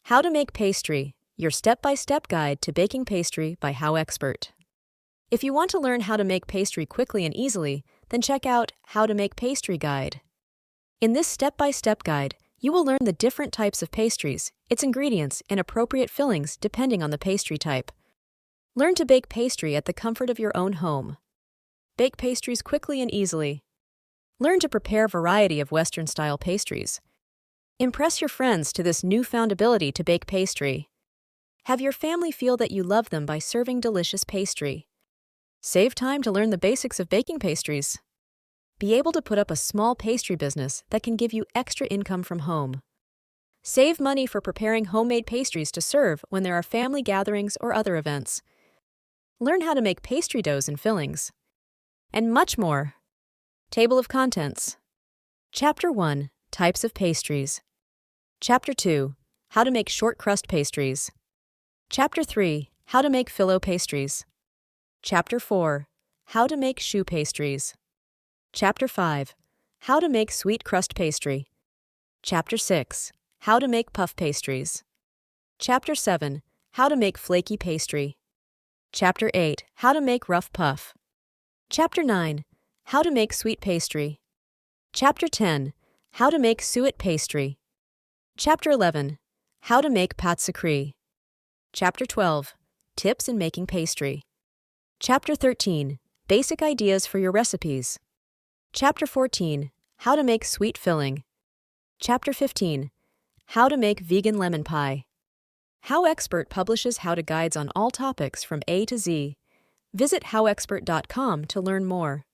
How to Make Pastry, your step-by-step guide to baking pastry by HowExpert. If you want to learn how to make pastry quickly and easily, then check out How to Make Pastry Guide. In this step-by-step guide, you will learn the different types of pastries, its ingredients, and appropriate fillings depending on the pastry type. Learn to bake pastry at the comfort of your own home. Bake pastries quickly and easily. Learn to prepare a variety of Western-style pastries. Impress your friends to this newfound ability to bake pastry. Have your family feel that you love them by serving delicious pastry. Save time to learn the basics of baking pastries. Be able to put up a small pastry business that can give you extra income from home. Save money for preparing homemade pastries to serve when there are family gatherings or other events. Learn how to make pastry doughs and fillings. And much more. Table of Contents. Chapter 1. Types of Pastries. Chapter 2. How to make short crust pastries. Chapter 3. How to make filo pastries. Chapter 4. How to make choux pastries. Chapter 5. How to make sweet crust pastry. Chapter 6. How to make puff pastries. Chapter 7. How to make flaky pastry. Chapter 8. How to make rough puff. Chapter 9. How to make sweet pastry. Chapter 10. How to make suet pastry. Chapter 11. How to make pâte sucrée. Chapter 12. Tips in making pastry. Chapter 13. Basic ideas for your recipes. Chapter 14. How to make sweet filling. Chapter 15. How to make vegan lemon pie. HowExpert publishes how-to guides on all topics from A to Z. Visit howexpert.com to learn more.